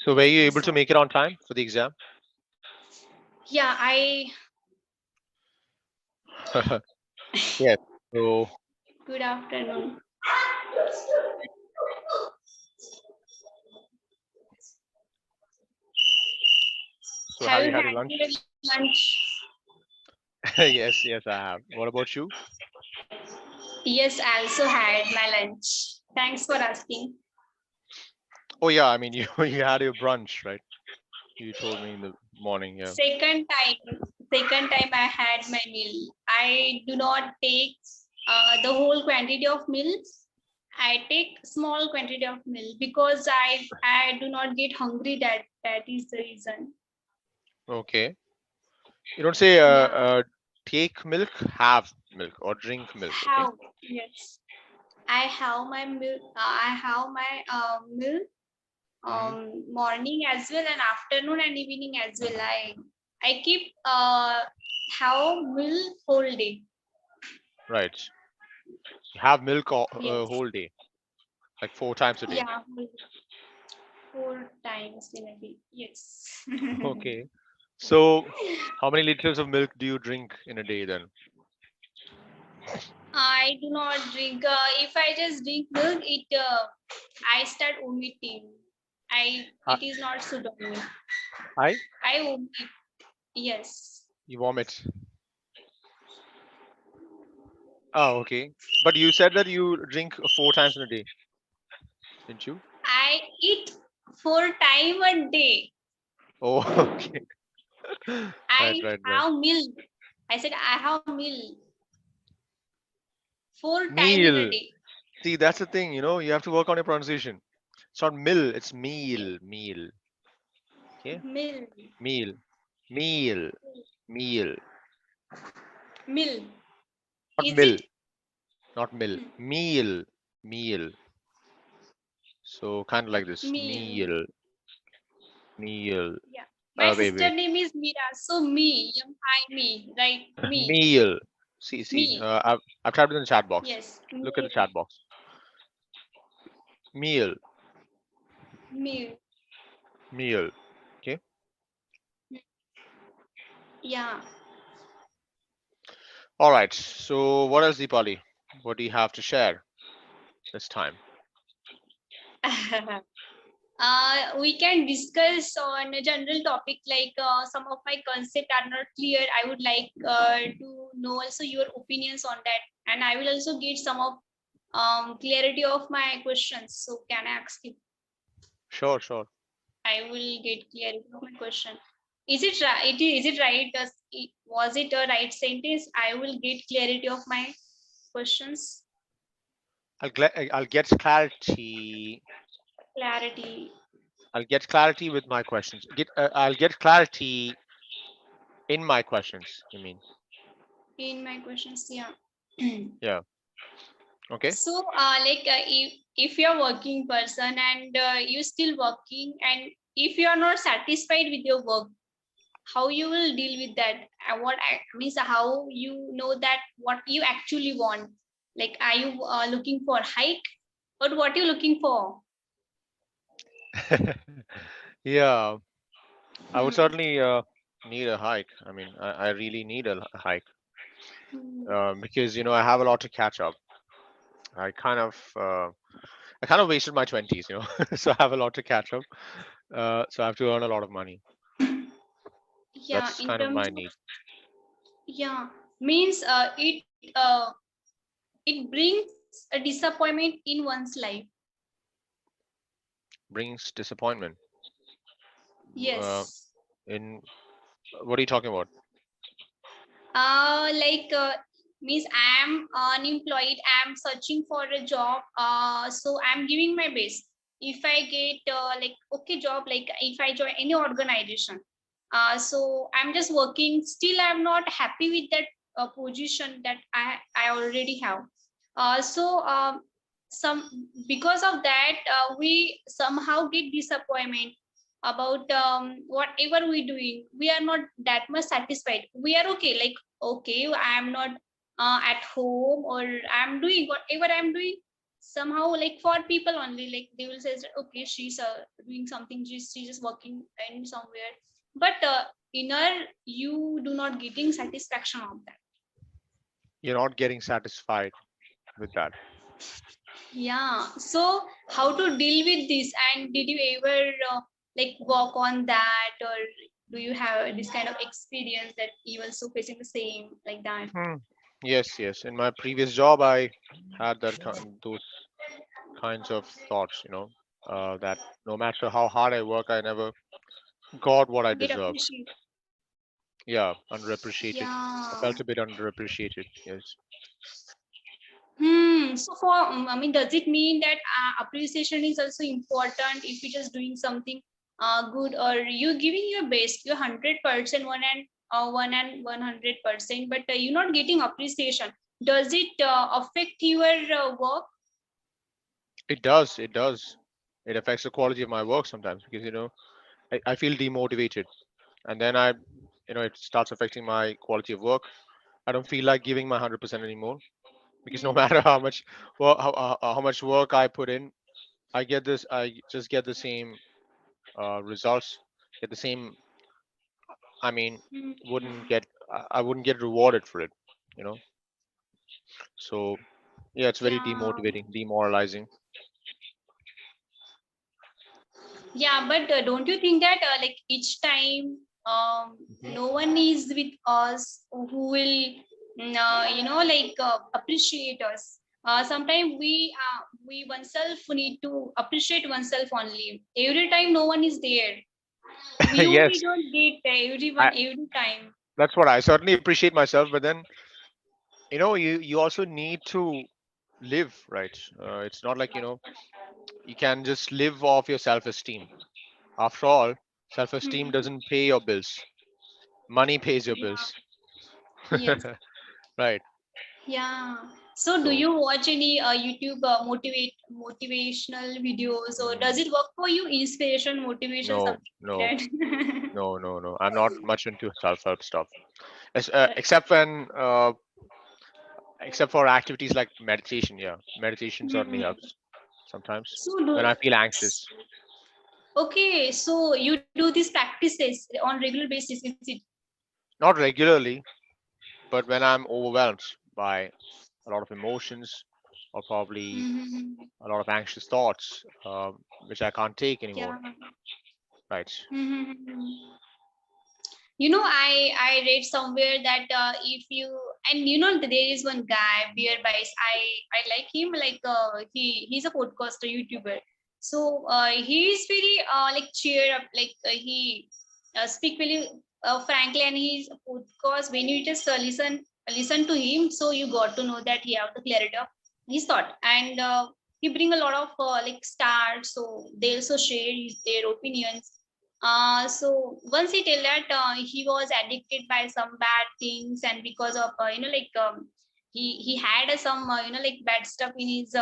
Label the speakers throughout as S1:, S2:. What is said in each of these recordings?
S1: So were you able to
S2: So
S1: make it on time for the exam?
S2: yeah, I
S1: Yes. So,
S2: good afternoon.
S1: so
S2: Have
S1: have
S2: you
S1: you had your
S2: had
S1: lunch?
S2: your lunch?
S1: Yes, yes, I have. What about you?
S2: Yes, I also had my lunch. Thanks for asking.
S1: Oh yeah, I mean you you had your brunch, right? You told me in the morning. Yeah.
S2: Second time I had my meal. I do not take the whole quantity of meals. I take small quantity of meal because I do not get hungry. That is the reason.
S1: Okay. You don't say
S2: Yeah.
S1: take milk, have milk, or drink milk. Okay.
S2: How? Yes. I have my milk. I have my milk
S1: Hmm.
S2: morning as well and afternoon and evening as well. I keep have milk whole day.
S1: Right. You have milk
S2: Yes.
S1: whole day, like 4 times a day.
S2: Yeah, 4 times in a day. Yes.
S1: Okay. So, how many liters of milk do you drink in a day then?
S2: I do not drink. If I just drink milk, it I start vomiting.
S1: I,
S2: It is not suitable.
S1: I
S2: I vomit. Yes.
S1: you vomit. Oh, okay. But you said that you drink 4 times in a day, didn't you?
S2: I eat 4 times a day.
S1: Oh, okay. Right,
S2: I
S1: right, right.
S2: have milk. I said I have milk 4 times in a
S1: Meal.
S2: day.
S1: See, that's the thing, you have to work on your pronunciation. It's not mill, it's meal, meal. Okay?
S2: Milk.
S1: Meal, meal, meal.
S2: Milk.
S1: Not
S2: Is
S1: mill,
S2: it?
S1: not mill. Meal, meal. So kind of like this.
S2: Meal.
S1: Meal, meal.
S2: Yeah. My
S1: Wait,
S2: sister
S1: wait.
S2: name is Mira. So me. Me. Right? Me.
S1: Meal. See.
S2: Me.
S1: I've typed it in the chat box.
S2: Yes.
S1: Look at the
S2: Meal.
S1: chat box. Meal,
S2: Meal.
S1: meal. Okay.
S2: Yeah.
S1: All right. So what else, Deepali? What do you have to share this time?
S2: We can discuss on a general topic like some of my concepts are not clear. I would like to know also your opinions on that, and I will also get some of clarity of my questions. So can I ask you?
S1: Sure, sure.
S2: I will get clarity of my question. Is it right? Is it right? Was it a right sentence? I will get clarity of my questions.
S1: I'll get clarity.
S2: Clarity
S1: I'll get clarity with my questions. I'll get clarity in my questions. You mean?
S2: in my questions. Yeah.
S1: Yeah. Okay.
S2: So, if you're working person and you still working, and if you are not satisfied with your work, how you will deal with that? Means how you know that what you actually want? Like, are you looking for hike, or what you looking for?
S1: Yeah. I would
S2: Hmm.
S1: certainly need a hike. I mean, I really need a hike because I have a lot to catch up. I kind of wasted my 20s, so I have a lot to catch up. So I have to earn a lot of money.
S2: Yeah,
S1: That's
S2: in
S1: kind of
S2: terms
S1: my
S2: of
S1: need.
S2: yeah, means it brings a disappointment in one's life.
S1: Brings disappointment. Uh,
S2: Yes.
S1: in What are you talking about?
S2: Like means I'm unemployed. I'm searching for a job. So I'm giving my best. If I get like okay job, like if I join any organization, so I'm just working. Still, I'm not happy with that position that I already have. So some because of that, we somehow get disappointment about whatever we doing. We are not that much satisfied. We are okay, like okay, I am not at home, or I'm doing whatever I'm doing. somehow like for people only, like they will say that, okay, she's doing something, she's just working in somewhere, but inner you do not getting satisfaction of that.
S1: You're not getting satisfied with that.
S2: Yeah, so how to deal with this, and did you ever like work on that, or do you have this kind of experience that you also facing the same like that?
S1: Hmm. Yes, yes. In my previous job, I had those kinds of thoughts, that no matter how hard I work, I never got what I
S2: Get
S1: deserved.
S2: appreciate.
S1: Yeah, underappreciated. I
S2: Yeah.
S1: felt a bit underappreciated. Yes.
S2: So for I mean, does it mean that appreciation is also important if you're just doing something good, or you giving your best, your 100% 100%, but you're not getting appreciation? Does it affect your work?
S1: It does. It does. It affects the quality of my work sometimes because, I feel demotivated. And then it starts affecting my quality of work. I don't feel like giving my 100% anymore because no matter how much, well, how much work I put in, I just get the same results, get the same, I mean, I wouldn't get rewarded for it, you know? So, yeah, it's very
S2: Yeah.
S1: demotivating, demoralizing.
S2: Yeah, but don't you think that like each time
S1: Hmm.
S2: no one is with us who will like appreciate us. Sometimes we oneself need to appreciate oneself only. Every time no one is there. We
S1: Yes,
S2: don't get
S1: I
S2: everyone every time.
S1: that's what I certainly appreciate myself, but then, you also need to live, right? It's not like, you can just live off your self-esteem. After all, self-esteem
S2: Mhm.
S1: doesn't pay your bills. Money pays your
S2: Yeah.
S1: bills.
S2: Yes.
S1: Right.
S2: Yeah. So, do
S1: So,
S2: you watch any YouTube motivational videos, or does
S1: mm,
S2: it work for you? Inspiration, motivation,
S1: no,
S2: something
S1: no,
S2: like that.
S1: no, no, no. I'm not much into self-help stuff. Except for activities like meditation. Yeah, meditation certainly
S2: Mhm.
S1: helps sometimes
S2: So
S1: when
S2: do
S1: I feel anxious.
S2: okay. So you do these practices on regular basis, is it?
S1: Not regularly, but when I'm overwhelmed by a lot of emotions or probably
S2: Mm-hmm.
S1: a lot of anxious thoughts, which I can't take
S2: Yeah.
S1: anymore. Right.
S2: Mm-hmm. I read somewhere that if you, and there is one guy, Beer Bice. I like him. Like he's a podcaster, YouTuber. So he is very like cheer up. Like he speak very frankly, and he's a podcast. When you just listen to him, so you got to know that he have the clarity of his thought, and he bring a lot of like stars. So they also share their opinions. So once he tell that he was addicted by some bad things, and because of he had some like bad stuff in his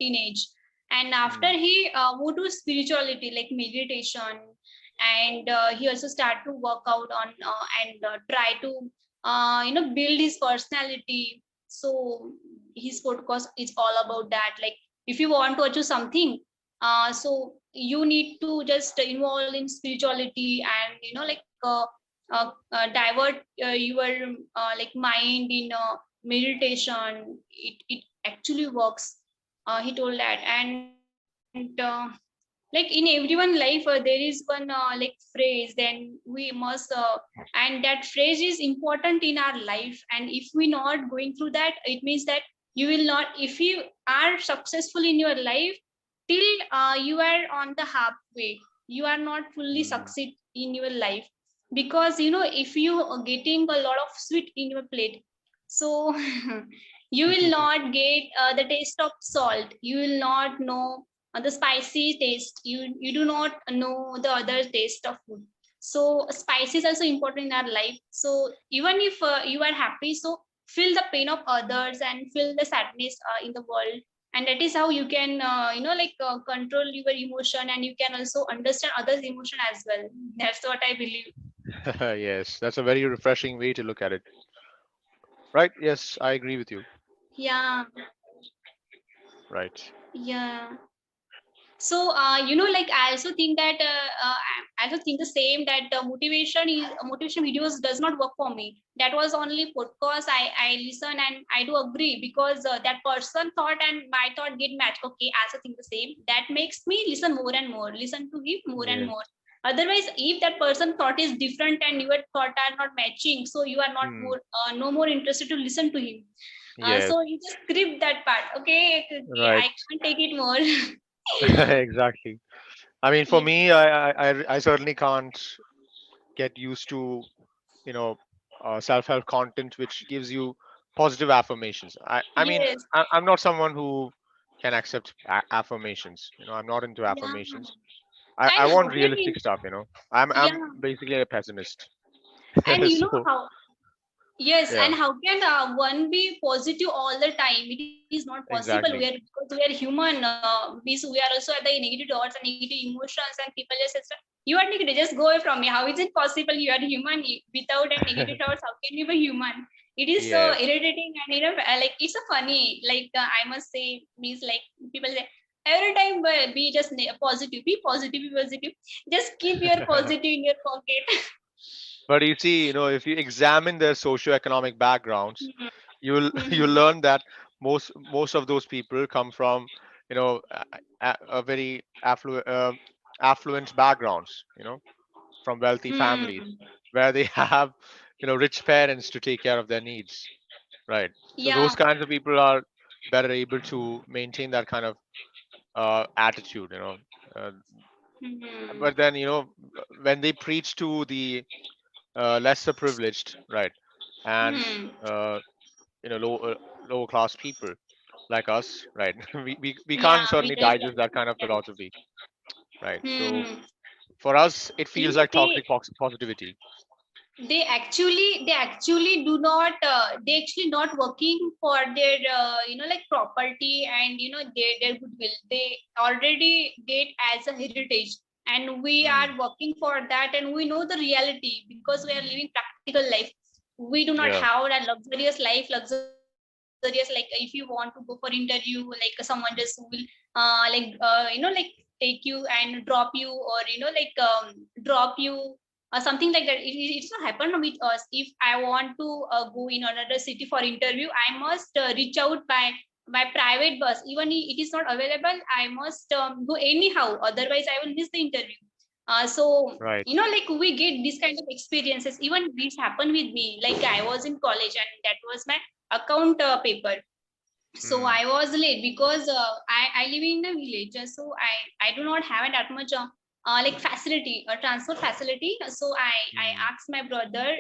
S2: teenage, and after
S1: Mm,
S2: he moved to spirituality like meditation, and he also start to work out on and try to build his personality. So his podcast is all about that. Like if you want to achieve something, so you need to just involve in spirituality, and divert your like mind in meditation. It actually works. He told that. And like in everyone life there is one like phrase, then we must and that phrase is important in our life, and if we not going through that, it means that you will not, if you are successful in your life, till you are on the halfway, you are not fully
S1: mm.
S2: succeed in your life, because if you are getting a lot of sweet in your plate, so you will not get the taste of salt, you will not know the spicy taste, you do not know the other taste of food. So spice is also important in our life. So even if you are happy, so feel the pain of others and feel the sadness in the world, and that is how you can control your emotion, and you can also understand others emotion as well. That's what I believe.
S1: Yes, that's a very refreshing way to look at it. Right? Yes, I agree with you.
S2: Yeah.
S1: Right.
S2: Yeah. So like I also think that I also think the same, that motivation videos does not work for me. That was only podcast I listen, and I do agree, because that person thought and my thought get matched. Okay, I also think the same. That makes me listen more and more, listen to him more and
S1: Yes.
S2: more. Otherwise, if that person thought is different and your thought are not matching, so you are not
S1: Hmm.
S2: more no more interested to listen to him.
S1: Yes.
S2: So you just script that part. Okay, okay,
S1: Right.
S2: I can't take it more.
S1: Exactly. I mean, for
S2: Yeah.
S1: me, I certainly can't get used to, you know, self-help content which gives you positive affirmations. I mean,
S2: Yes.
S1: I'm not someone who can accept affirmations. I'm not into
S2: Yeah.
S1: affirmations. I
S2: And how
S1: want
S2: can
S1: realistic
S2: we?
S1: stuff. I'm
S2: Yeah.
S1: basically a pessimist.
S2: And
S1: So
S2: how? Yes.
S1: yeah,
S2: And how can one be positive all the time? It is not possible.
S1: exactly.
S2: Because we are human. We are also at the negative thoughts and negative emotions, and people just say, "You are negative. Just go away from me." How is it possible? You are human. Without a negative thoughts, how can you be human? It is so
S1: Yes.
S2: irritating, and like it's a funny. Like I must say, means like people say every time, be just positive. Be positive. Be positive. Just keep your positive in your pocket.
S1: But you see, if you examine their socioeconomic backgrounds, you'll you'll
S2: Mhm.
S1: learn that most of those people come from, a very affluent backgrounds, from wealthy families
S2: Hmm.
S1: where they have, rich parents to take care of their needs, right? So
S2: Yeah.
S1: those kinds of people are better able to maintain that kind of attitude. Uh,
S2: Hmm.
S1: but then, when they preach to the lesser privileged, right, and
S2: Hmm.
S1: uh, lower class people like us, right, we
S2: Yeah,
S1: can't
S2: we
S1: certainly
S2: just
S1: digest that kind of philosophy, right? So
S2: hmm.
S1: for us it feels like
S2: They
S1: toxic positivity.
S2: they actually do not they actually not working for their like property, and their goodwill. They already get as a heritage, and we are
S1: Hmm.
S2: working for that, and we know the reality because we are living practical life. We do not
S1: Yeah.
S2: have that luxurious life, luxurious, like if you want to go for interview, like someone just will like take you and drop you, or drop you, something like that. It's not happened with us. If I want to go in another city for interview, I must reach out by private bus. Even if it is not available, I must go anyhow, otherwise I will miss the interview. So
S1: Right.
S2: like we get this kind of experiences. Even this happened with me. Like I was in college, and that was my account paper. So
S1: Hmm.
S2: I was late because I live in a village, so I do not have that much like facility or transport facility. So I
S1: Hmm.
S2: asked my brother,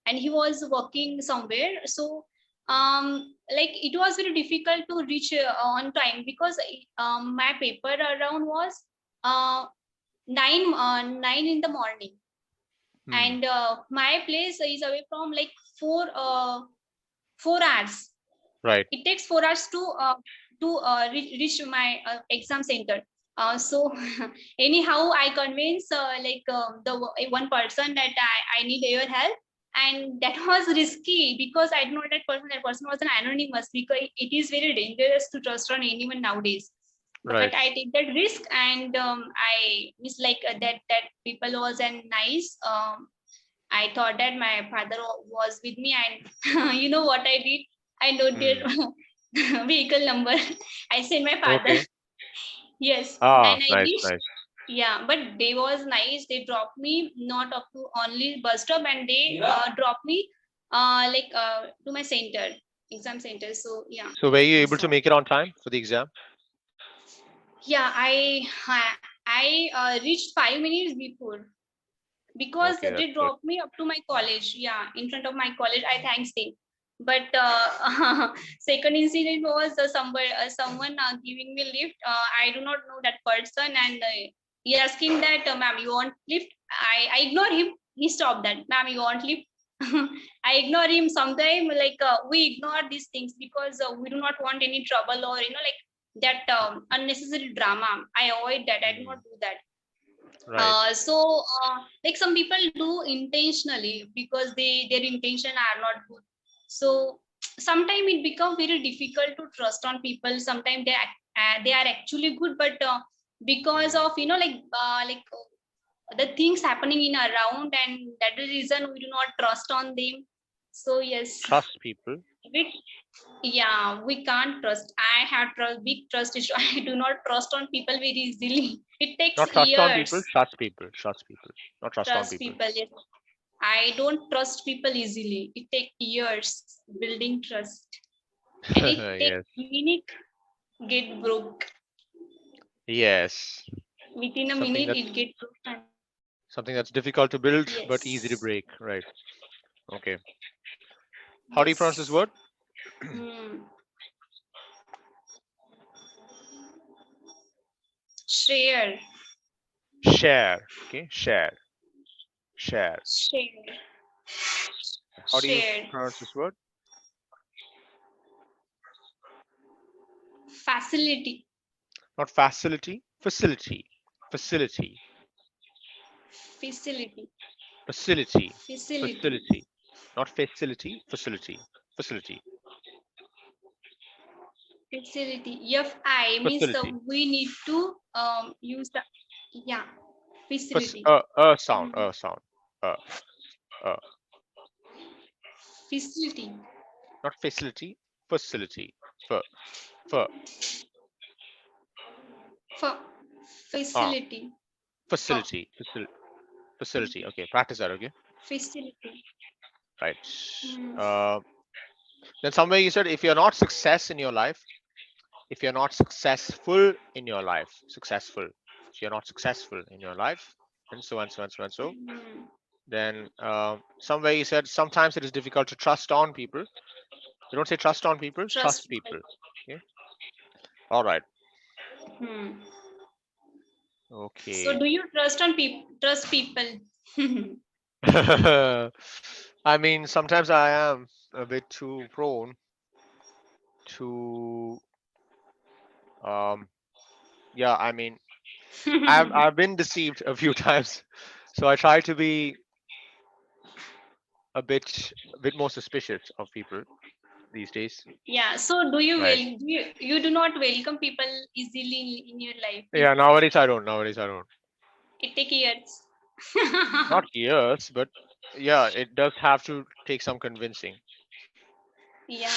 S2: and he was working somewhere. So like it was very difficult to reach on time, because my paper around was uh, 9 in the morning,
S1: Hmm.
S2: and my place is away from like 4 hours.
S1: Right.
S2: It takes 4 hours to reach my exam center. So anyhow, I convinced one person that I need your help, and that was risky because I know that person. That person was an anonymous, because it is very dangerous to trust on anyone nowadays. But
S1: Right.
S2: I take that risk, and I it's like that people was and nice. I thought that my father was with me, and you know what I did? I noted
S1: Hmm.
S2: their vehicle number. I sent my father.
S1: Okay.
S2: Yes,
S1: Ah,
S2: and I
S1: nice,
S2: reached.
S1: nice.
S2: Yeah, but they was nice. They dropped me not up to only bus stop, and they dropped me to my center, exam center. So yeah,
S1: So were you able to
S2: so
S1: make it on time for the exam?
S2: yeah, I reached 5 minutes before, because
S1: Okay, that's
S2: they
S1: good.
S2: dropped me up to my college. Yeah, in front of my college. I thanks them. But second incident was someone giving me lift. I do not know that person, and he asking that, ma'am, you want lift? I ignore him. He stopped that, ma'am, you want lift? I ignore him. Sometime like we ignore these things because we do not want any trouble, or like that unnecessary drama. I avoid that. I do
S1: Hmm.
S2: not do that.
S1: Right.
S2: Like some people do intentionally because their intention are not good. So sometimes it become very difficult to trust on people. Sometimes they are actually good, but because
S1: Mm.
S2: of the things happening in around, and that is the reason we do not trust on them. So yes,
S1: Trust people.
S2: we, yeah, we can't trust. I have big trust issue. I do not trust on people very easily. It takes
S1: Not trust on people,
S2: years.
S1: trust people. Trust people. Not trust on
S2: Trust
S1: people.
S2: people, yes. I don't trust people easily. It takes years building trust, and it takes
S1: Yes.
S2: minute get broke.
S1: Yes.
S2: Within a
S1: Something
S2: minute,
S1: that's
S2: it get broken.
S1: something that's difficult to build but easy to
S2: Yes.
S1: break. Right. Okay. How do you pronounce this
S2: Yes.
S1: word?
S2: Hmm. Share.
S1: Share. Okay. Share. Share.
S2: Share.
S1: How do you
S2: Share.
S1: pronounce this word?
S2: Facility.
S1: Not facility. Facility. Facility.
S2: Facility.
S1: Facility.
S2: Facility.
S1: Facility. Not facility. Facility. Facility.
S2: Facility. Fi means
S1: Facility.
S2: we need to use the, yeah, facility.
S1: Sound.
S2: Mhm.
S1: Sound. Uh. Uh.
S2: Facility.
S1: Not facility. Facility. For. For.
S2: For
S1: Ah.
S2: facility. For
S1: Facility. Facility. Okay. Practice that. Okay.
S2: facility.
S1: Right.
S2: Hmm.
S1: Uh. Then somewhere you said if you're not success in your life, if you're not successful in your life, successful, if you're not successful in your life, and so on, so on, so on, so.
S2: Hmm.
S1: Then somewhere you said sometimes it is difficult to trust on people. You don't say trust on people,
S2: Trust
S1: trust
S2: people.
S1: people. Okay. All right.
S2: Hmm. So
S1: Okay.
S2: do you trust on people? Trust people?
S1: I mean, sometimes I am a bit too prone to um yeah, I mean, I've been deceived a few times. So I try to be a bit more suspicious of people these days.
S2: Yeah. So do you
S1: Right.
S2: you do not welcome people easily in your life?
S1: Yeah, nowadays I don't. Nowadays I don't.
S2: It take years.
S1: Not years, but yeah, it does have to take some convincing.
S2: Yeah.